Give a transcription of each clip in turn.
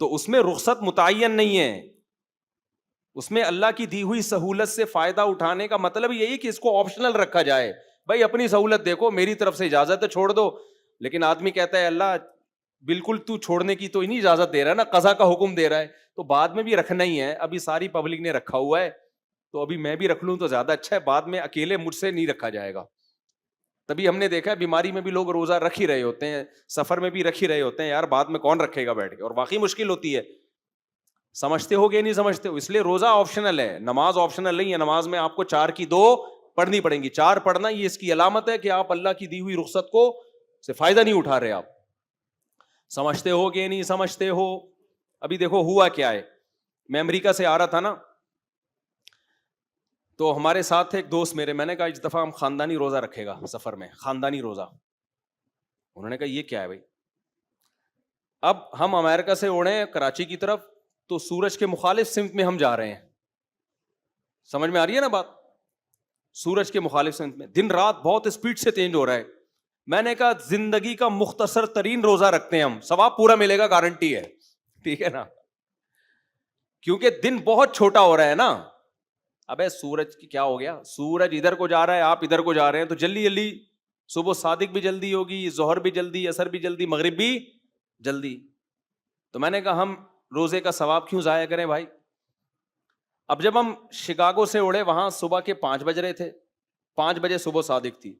تو اس میں رخصت متعین نہیں ہے, اس میں اللہ کی دی ہوئی سہولت سے فائدہ اٹھانے کا مطلب یہی کہ اس کو آپشنل رکھا جائے. بھائی اپنی سہولت دیکھو, میری طرف سے اجازت ہے چھوڑ دو. لیکن آدمی کہتا ہے اللہ بالکل تو چھوڑنے کی تو نہیں اجازت دے رہا ہے نا, قضا کا حکم دے رہا ہے, تو بعد میں بھی رکھنا ہی ہے. ابھی ساری پبلک نے رکھا ہوا ہے تو ابھی میں بھی رکھ لوں تو زیادہ اچھا ہے, بعد میں اکیلے مجھ سے نہیں رکھا جائے گا. تبھی ہم نے دیکھا ہے بیماری میں بھی لوگ روزہ رکھ ہی رہے ہوتے ہیں, سفر میں بھی رکھ ہی رہے ہوتے ہیں. یار بعد میں کون رکھے گا بیٹھ کے, اور واقعی مشکل ہوتی ہے. سمجھتے ہو گے نہیں سمجھتے ہو, اس لیے روزہ آپشنل ہے, نماز آپشنل نہیں ہے. نماز میں آپ کو 4 کی 2 پڑھنی پڑیں گی. 4 پڑھنا یہ اس کی علامت ہے کہ آپ اللہ کی دی ہوئی رخصت کو سے فائدہ نہیں اٹھا رہے. آپ سمجھتے ہو گے نہیں سمجھتے ہو. ابھی دیکھو ہوا کیا ہے, میں امریکہ سے آ رہا تھا نا, تو ہمارے ساتھ تھے ایک دوست میرے. میں نے کہا اس دفعہ ہم خاندانی روزہ رکھے گا سفر میں, خاندانی روزہ. انہوں نے کہا یہ کیا ہے بھائی؟ اب ہم امریکہ سے اڑے ہیں کراچی کی طرف, تو سورج کے مخالف سمت میں ہم جا رہے ہیں. سمجھ میں آ رہی ہے نا بات؟ سورج کے مخالف سمت میں دن رات بہت اسپیڈ سے چینج ہو رہا ہے. میں نے کہا زندگی کا مختصر ترین روزہ رکھتے ہیں ہم, ثواب پورا ملے گا, گارنٹی ہے. ٹھیک ہے نا, کیونکہ دن بہت چھوٹا ہو رہا ہے نا. ابے سورج کی کیا ہو گیا, سورج ادھر کو جا رہا ہے, آپ ادھر کو جا رہے ہیں, تو جلدی جلدی صبح صادق بھی جلدی ہوگی, ظہر بھی جلدی, عصر بھی جلدی, مغرب بھی جلدی. تو میں نے کہا ہم روزے کا ثواب کیوں ضائع کریں بھائی. اب جب ہم شکاگو سے اڑے, وہاں صبح کے 5 بج رہے تھے, 5 بجے صبح صادق تھی.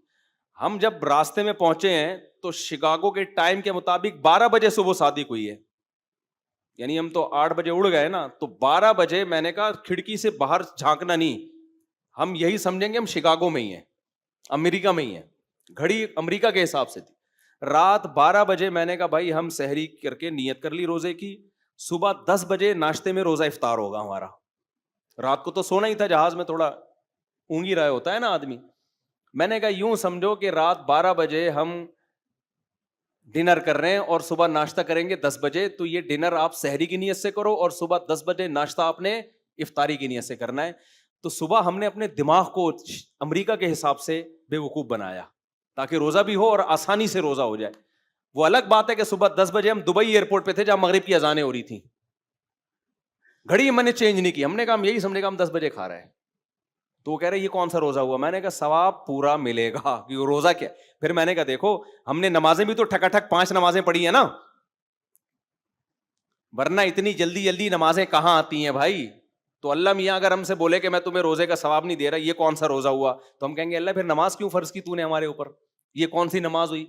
ہم جب راستے میں پہنچے ہیں تو شکاگو کے ٹائم کے مطابق 12 بجے صبح صادق ہوئی ہے. یعنی ہم تو 8 بجے اڑ گئے نا, تو 12 بجے میں نے کہا کھڑکی سے باہر جھانکنا نہیں, ہم یہی سمجھیں گے ہم شکاگو میں ہی ہیں, امریکہ میں ہی ہیں. گھڑی امریکہ کے حساب سے تھی. رات 12 بجے میں نے کہا بھائی ہم سحری کر کے نیت کر لی روزے کی, صبح 10 بجے ناشتے میں روزہ افطار ہوگا ہمارا. رات کو تو سونا ہی تھا جہاز میں, تھوڑا اونگی رہا ہوتا ہے نا آدمی. میں نے کہا یوں سمجھو کہ رات 12 بجے ہم ڈنر کر رہے ہیں اور صبح ناشتہ کریں گے 10 بجے, تو یہ ڈنر آپ سحری کی نیت سے کرو اور صبح 10 بجے ناشتہ آپ نے افطاری کی نیت سے کرنا ہے. تو صبح ہم نے اپنے دماغ کو امریکہ کے حساب سے بے وقوف بنایا تاکہ روزہ بھی ہو اور آسانی سے روزہ ہو جائے. وہ الگ بات ہے کہ صبح 10 بجے ہم دبئی ایئرپورٹ پہ تھے جہاں مغرب کی اذانیں ہو رہی تھیں, گھڑی میں نے چینج نہیں کی. ہم نے کہا ہم یہی سمجھے گا ہم 10 بجے کھا رہے ہیں. تو وہ کہہ رہے یہ کون سا روزہ ہوا؟ میں نے کہا ثواب پورا ملے گا, کیونکہ روزہ کیا. پھر میں نے کہا دیکھو ہم نے نمازیں بھی تو ٹھکا ٹھک 5 نمازیں پڑھی ہیں نا, ورنہ اتنی جلدی جلدی نمازیں کہاں آتی ہیں بھائی. تو اللہ میاں اگر ہم سے بولے کہ میں تمہیں روزے کا ثواب نہیں دے رہا, یہ کون سا روزہ ہوا, تو ہم کہیں گے اللہ پھر نماز کیوں فرض کی تو نے ہمارے اوپر, یہ کون سی نماز ہوئی؟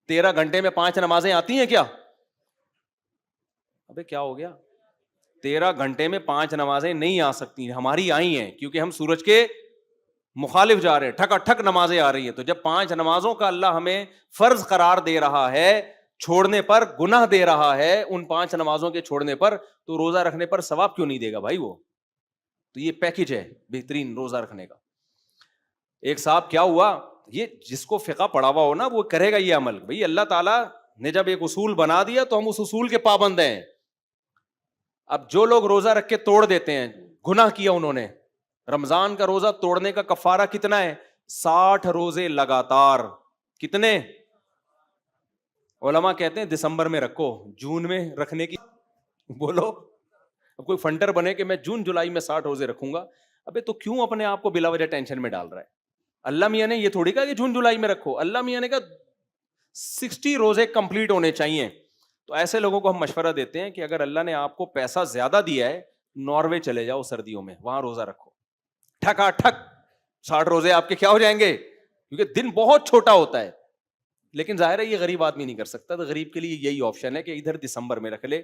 13 گھنٹے میں 5 نمازیں آتی ہیں کیا؟ ابے کیا ہو گیا؟ 13 گھنٹے میں 5 نمازیں نہیں آ سکتی, ہماری آئی ہیں کیونکہ ہم سورج کے مخالف جا رہے ہیں, ٹھکا ٹھک نمازیں آ رہی ہیں. تو جب 5 نمازوں کا اللہ ہمیں فرض قرار دے رہا ہے, چھوڑنے پر گناہ دے رہا ہے ان 5 نمازوں کے چھوڑنے پر, تو روزہ رکھنے پر ثواب کیوں نہیں دے گا بھائی وہ؟ تو یہ پیکج ہے بہترین روزہ رکھنے کا. ایک صاحب کیا ہوا, یہ جس کو فقہ پڑھا ہوا ہو نا وہ کرے گا یہ عمل. بھائی اللہ تعالیٰ نے جب ایک اصول بنا دیا تو ہم اس اصول کے پابند ہیں. اب جو لوگ روزہ رکھ کے توڑ دیتے ہیں, گناہ کیا انہوں نے. رمضان کا روزہ توڑنے کا کفارہ کتنا ہے؟ 60 روزے لگاتار. کتنے؟ علماء کہتے ہیں دسمبر میں رکھو, جون میں رکھنے کی بولو. اب کوئی فنڈر بنے کہ میں جون جولائی میں 60 روزے رکھوں گا, ابے تو کیوں اپنے آپ کو بلا وجہ ٹینشن میں ڈال رہا ہے؟ اللہ میاں نے یہ تھوڑی کہا کہ جون جولائی میں رکھو, اللہ میاں نے کہا 60 روزے کمپلیٹ ہونے چاہیے. تو ایسے لوگوں کو ہم مشورہ دیتے ہیں کہ اگر اللہ نے آپ کو پیسہ زیادہ دیا ہے, ناروے چلے جاؤ سردیوں میں, وہاں روزہ رکھو, ٹھکا ٹھک 60 روزے آپ کے کیا ہو جائیں گے, کیونکہ دن بہت چھوٹا ہوتا ہے. لیکن ظاہر ہے یہ غریب آدمی نہیں کر سکتا, تو غریب کے لیے یہی آپشن ہے کہ ادھر دسمبر میں رکھ لے,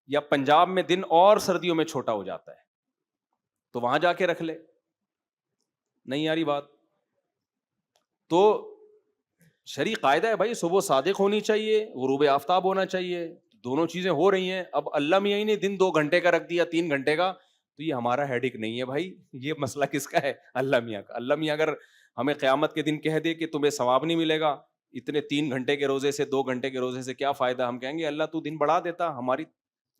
یا پنجاب میں دن اور سردیوں میں چھوٹا ہو جاتا ہے تو وہاں جا کے رکھ لے. نہیں آ رہی بات؟ تو شرعی قاعدہ ہے بھائی, صبح صادق ہونی چاہیے, غروب آفتاب ہونا چاہیے, دونوں چیزیں ہو رہی ہیں. اب اللہ میاں نے دن 2 گھنٹے کا رکھ دیا, 3 گھنٹے کا, تو یہ ہمارا ہیڈک نہیں ہے بھائی. یہ مسئلہ کس کا ہے؟ اللہ میاں کا. اللہ میاں اگر ہمیں قیامت کے دن کہہ دے کہ تمہیں ثواب نہیں ملے گا اتنے 3 گھنٹے کے روزے سے, 2 گھنٹے کے روزے سے کیا فائدہ, ہم کہیں گے اللہ تو دن بڑھا دیتا. ہماری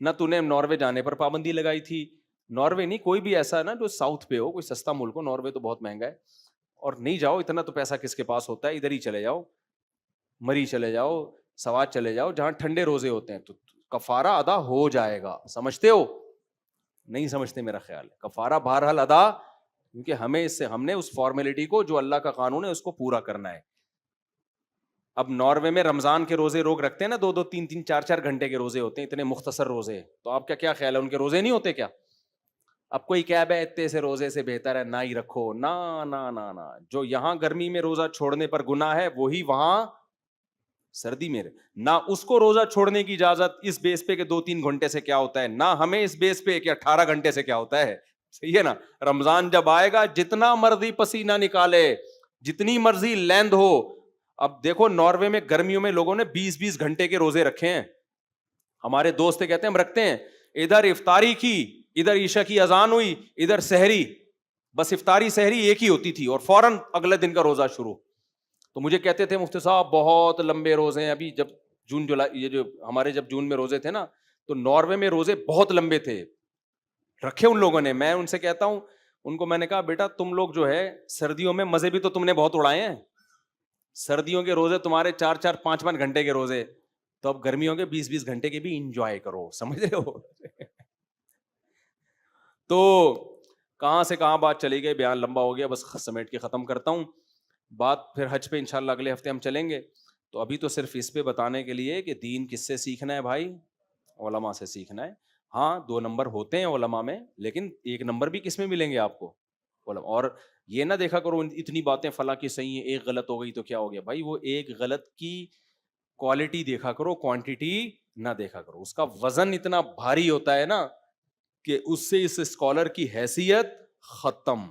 نہ تو نے ناروے جانے پر پابندی لگائی تھی, ناروے نہیں کوئی بھی ایسا نا جو ساؤتھ پہ ہو, کوئی سستا ملک ہو, ناروے تو بہت مہنگا ہے, اور نہیں جاؤ, اتنا تو پیسہ کس کے پاس ہوتا ہے, ادھر ہی چلے جاؤ, مری چلے جاؤ, سوات چلے جاؤ, جہاں ٹھنڈے روزے ہوتے ہیں. تو کفارہ ادا ہو جائے گا. سمجھتے ہو؟ نہیں سمجھتے میرا خیال ہے. کفارہ بہرحال ادا, کیونکہ ہمیں اس سے, ہم نے اس فارمیلٹی کو جو اللہ کا قانون ہے اس کو پورا کرنا ہے. اب ناروے میں رمضان کے روزے روک رکھتے ہیں نا, 2-2 3-3 4-4 گھنٹے کے روزے ہوتے ہیں, اتنے مختصر روزے. تو آپ کا کیا خیال ہے, ان کے روزے نہیں ہوتے کیا؟ اب کوئی کہہ بے اتنے سے روزے سے بہتر ہے نہ ہی رکھو. نا نا نا نا, جو یہاں گرمی میں روزہ چھوڑنے پر گناہ ہے وہی وہاں سردی میں نہ. اس کو روزہ چھوڑنے کی اجازت اس بیس پہ کہ 2-3 گھنٹے سے کیا ہوتا ہے, نہ ہمیں اس بیس پہ کہ 18 گھنٹے سے کیا ہوتا ہے. صحیح ہے نا. رمضان جب آئے گا جتنا مرضی پسینہ نکالے, جتنی مرضی لیند ہو. اب دیکھو ناروے میں گرمیوں میں لوگوں نے 20-20 گھنٹے کے روزے رکھے ہیں. ہمارے دوست کہتے ہیں ہم رکھتے ہیں, ادھر افطاری کی, ادھر عشاء کی اذان ہوئی, ادھر سحری, بس افطاری سحری ایک ہی ہوتی تھی اور فوراً اگلے دن کا روزہ شروع. تو مجھے کہتے تھے مفتی صاحب بہت لمبے روزے ہیں. ابھی جب جون جولائی, یہ جو ہمارے جب جون میں روزے تھے نا, تو ناروے میں روزے بہت لمبے تھے رکھے ان لوگوں نے. میں ان سے کہتا ہوں, ان کو میں نے کہا بیٹا تم لوگ جو ہے سردیوں میں مزے بھی تو تم نے بہت اڑائے ہیں. سردیوں کے روزے تمہارے 4-4 5-5 گھنٹے کے روزے, تو اب گرمیوں کے 20-20 گھنٹے کے بھی انجوائے کرو. سمجھ رہے ہو؟ تو کہاں سے کہاں بات چلی گئی, بیان لمبا ہو گیا, بس سمیٹ کے ختم کرتا ہوں بات. پھر حج پہ انشاءاللہ اگلے ہفتے ہم چلیں گے. تو ابھی تو صرف اس پہ بتانے کے لیے کہ دین کس سے سیکھنا ہے بھائی, علماء سے سیکھنا ہے. ہاں 2 نمبر ہوتے ہیں علماء میں, لیکن 1 نمبر بھی کس میں ملیں گے آپ کو, علماء. اور یہ نہ دیکھا کرو اتنی باتیں فلاں کی صحیح ہیں, ایک غلط ہو گئی تو کیا ہو گیا. بھائی وہ ایک غلط کی کوالٹی دیکھا کرو, کوانٹٹی نہ دیکھا کرو. اس کا وزن اتنا بھاری ہوتا ہے نا کہ اس سے اس اسکالر کی حیثیت ختم.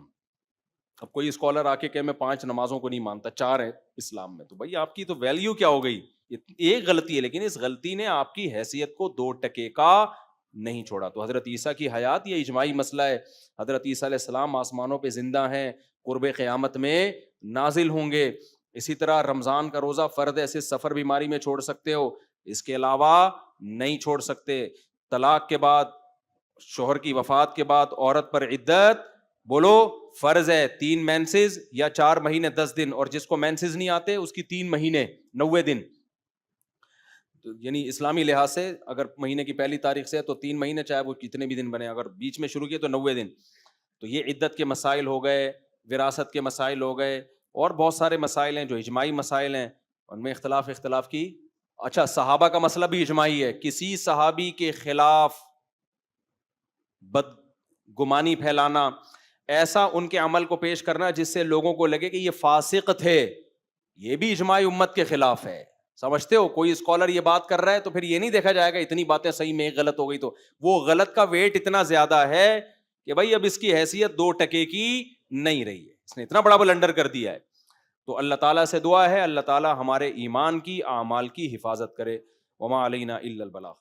اب کوئی اسکالر آ کے کہ میں 5 نمازوں کو نہیں مانتا, 4 ہیں اسلام میں, تو بھائی آپ کی تو ویلیو کیا ہو گئی. ایک غلطی ہے, لیکن اس غلطی نے آپ کی حیثیت کو 2 ٹکے کا نہیں چھوڑا. تو حضرت عیسیٰ کی حیات یہ اجماعی مسئلہ ہے. حضرت عیسیٰ علیہ السلام آسمانوں پہ زندہ ہیں, قرب قیامت میں نازل ہوں گے. اسی طرح رمضان کا روزہ فرض ہے, صرف سفر بیماری میں چھوڑ سکتے ہو, اس کے علاوہ نہیں چھوڑ سکتے. طلاق کے بعد, شوہر کی وفات کے بعد عورت پر عدت بولو فرض ہے 3 مینسز یا 4 مہینے 10 دن, اور جس کو مینسز نہیں آتے اس کی 3 مہینے 90 دن. یعنی اسلامی لحاظ سے اگر مہینے کی پہلی تاریخ سے ہے تو 3 مہینے, چاہے وہ کتنے بھی دن بنے, اگر بیچ میں شروع کیے تو 90 دن. تو یہ عدت کے مسائل ہو گئے, وراثت کے مسائل ہو گئے, اور بہت سارے مسائل ہیں جو اجماعی مسائل ہیں, ان میں اختلاف کی. اچھا صحابہ کا مسئلہ بھی اجماعی ہے. کسی صحابی کے خلاف بدگمانی پھیلانا, ایسا ان کے عمل کو پیش کرنا جس سے لوگوں کو لگے کہ یہ فاسق تھے, یہ بھی اجماعی امت کے خلاف ہے. سمجھتے ہو؟ کوئی اسکالر یہ بات کر رہا ہے تو پھر یہ نہیں دیکھا جائے گا اتنی باتیں صحیح میں ایک غلط ہو گئی, تو وہ غلط کا ویٹ اتنا زیادہ ہے کہ بھائی اب اس کی حیثیت 2 ٹکے کی نہیں رہی ہے, اس نے اتنا بڑا بلنڈر کر دیا ہے. تو اللہ تعالیٰ سے دعا ہے اللہ تعالیٰ ہمارے ایمان کی, اعمال کی حفاظت کرے. وما علینا الا البلاغ.